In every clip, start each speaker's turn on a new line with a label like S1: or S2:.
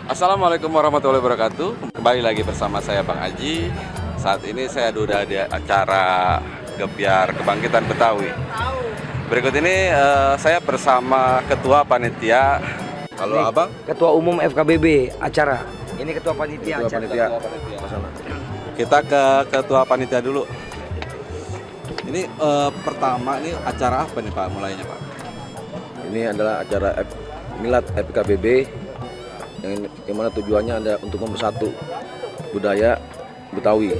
S1: Assalamualaikum warahmatullahi wabarakatuh. Kembali lagi bersama saya Bang Aji. Saat ini saya sudah di acara Gebyar Kebangkitan Betawi. Berikut ini saya bersama Ketua Panitia. Halo
S2: Nih,
S1: Abang.
S2: Ketua Umum FKBB acara. Ini Ketua Panitia acara.
S1: Kita ke Ketua Panitia dulu. Ini pertama ini acara apa nih Pak mulainya Pak?
S3: Ini adalah acara Milad FKBB yang mana tujuannya ada untuk mempersatu budaya Betawi.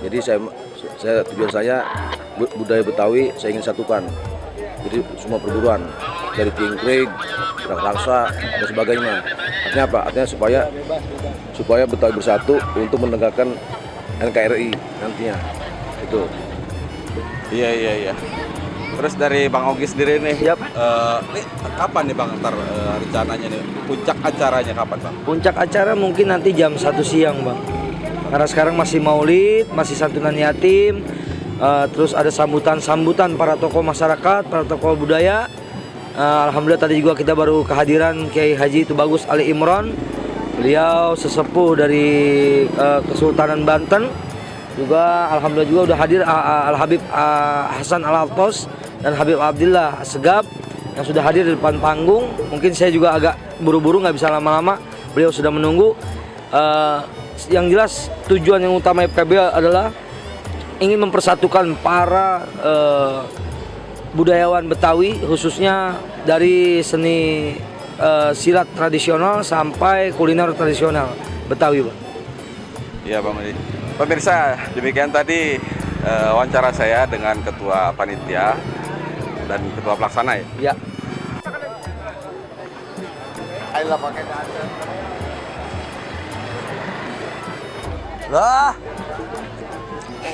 S3: Jadi tujuan saya budaya Betawi saya ingin satukan. Jadi semua perguruan dari Tingkring, Raksa dan sebagainya. Artinya apa? Artinya supaya Betawi bersatu untuk menegakkan NKRI nantinya. Itu.
S1: Iya. Terus dari Bang Ogi sendiri nih,
S2: Siap.
S1: Ini kapan nih Bang ntar rencananya nih, puncak acaranya kapan Bang?
S2: Puncak acara mungkin nanti jam 1 siang, Bang. Karena sekarang masih Maulid, masih santunan yatim, terus ada sambutan para tokoh masyarakat, para tokoh budaya. Alhamdulillah tadi juga kita baru kehadiran Kiai Haji Tubagus Ali Imron. Beliau sesepuh dari Kesultanan Banten. Juga alhamdulillah juga udah hadir Al Habib Hasan Al Altos dan Habib Abdillah Segab yang sudah hadir di depan panggung. Mungkin saya juga agak buru-buru nggak bisa lama-lama. Beliau sudah menunggu. Yang jelas tujuan yang utama FKB adalah ingin mempersatukan para budayawan Betawi, khususnya dari seni silat tradisional sampai kuliner tradisional Betawi, Bang.
S1: Iya Bang Edi. Pemirsa, demikian tadi wawancara saya dengan Ketua Panitia dan Ketua Pelaksana ya.
S2: Ya.
S4: Lah,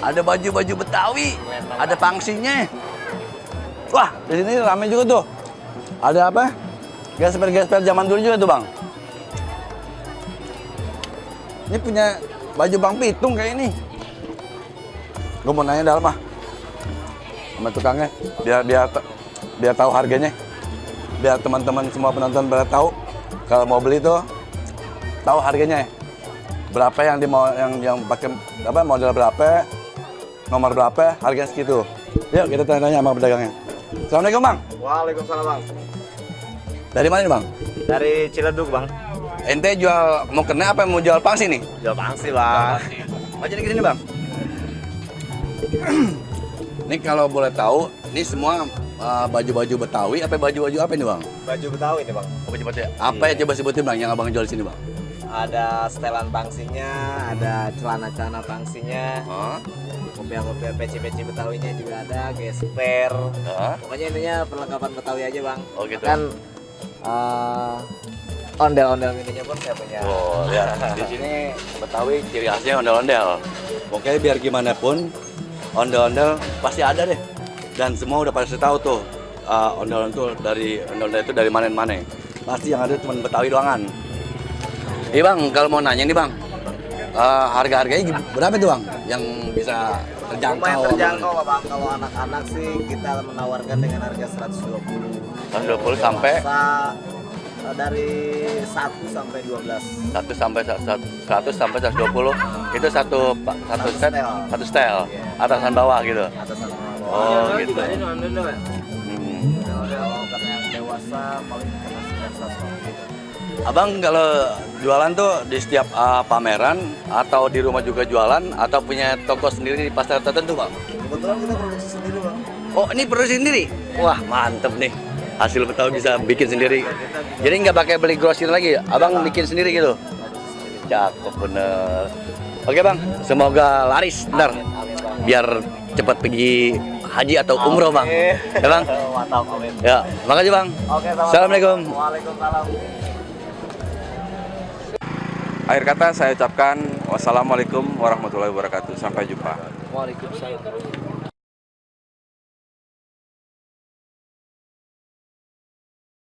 S4: ada baju-baju Betawi, ada pangsinya. Wah, di sini ramai juga tuh. Ada apa? Gesper-gesper zaman dulu juga tuh, Bang. Ini punya baju Bang Pitung kayak ini. Gue mau nanya dalam sama tukangnya, biar tahu harganya. Biar teman-teman semua penonton pada tahu kalau mau beli tuh tahu harganya. Berapa yang pakai apa model berapa, nomor berapa, harganya segitu. Yuk kita tanya sama pedagangnya. Assalamualaikum Bang.
S5: Waalaikumsalam Bang.
S4: Dari mana nih Bang?
S5: Dari Ciledug Bang.
S4: Ente jual mau kena apa mau jual pangsi nih?
S5: Jual pangsi Bang.
S4: Oh jadi gini Bang. Ini kalau boleh tahu, ini semua baju-baju Betawi apa baju-baju apa ini Bang?
S5: Baju Betawi nih Bang.
S4: Oh, baju Betawi. Apa ya coba sebutin Bang yang Abang jual di sini Bang?
S5: Ada setelan pangsinya, ada celana-celana pangsinya, kopiah-kopiah peci-peci Betawinya juga ada, gesper. Pokoknya intinya perlengkapan Betawi aja Bang.
S4: Oh gitu.
S5: Kan ondel-ondel mininya pun saya punya.
S4: Oh ya, di sini Betawi ciri khasnya ondel-ondel. Pokoknya biar gimana pun ondel-ondel pasti ada deh. Dan semua udah pasti tahu tuh ondel-ondel itu dari mana-mana. Pasti yang ada cuma Betawi doangan. Iya Bang, kalau mau nanya nih Bang, harga-harganya berapa tuh Bang? Yang bisa terjangkau?
S5: Lumayan terjangkau Bang. Kalau anak-anak sih kita menawarkan dengan harga 120.
S4: 120 sampai?
S5: Dari 1 sampai 12.
S4: 1 sampai 100 sampai 120 itu satu set, satu style, atasan bawah gitu.
S5: Atasan bawah.
S4: Oh gitu.
S5: Ondel-ondel karena yang dewasa paling kena sekitar 100.
S4: Abang kalau jualan tuh di setiap pameran atau di rumah juga jualan atau punya toko sendiri di pasar tertentu Bang?
S5: Kebetulan kita produksi sendiri Bang.
S4: Oh ini produksi sendiri? Wah mantep nih. Hasil Betawi bisa bikin sendiri. Jadi nggak pakai beli grosir lagi, abang bikin sendiri gitu. Cakep bener. Oke bang, semoga laris ntar. Biar cepat pergi haji atau umroh bang. Ya bang.
S5: Mantap, amin.
S4: Ya, makasih bang.
S5: Oke, sama-sama.
S4: Assalamualaikum.
S5: Waalaikumsalam.
S1: Akhir kata saya ucapkan wassalamualaikum warahmatullahi wabarakatuh. Sampai jumpa.
S2: Waalaikumsalam.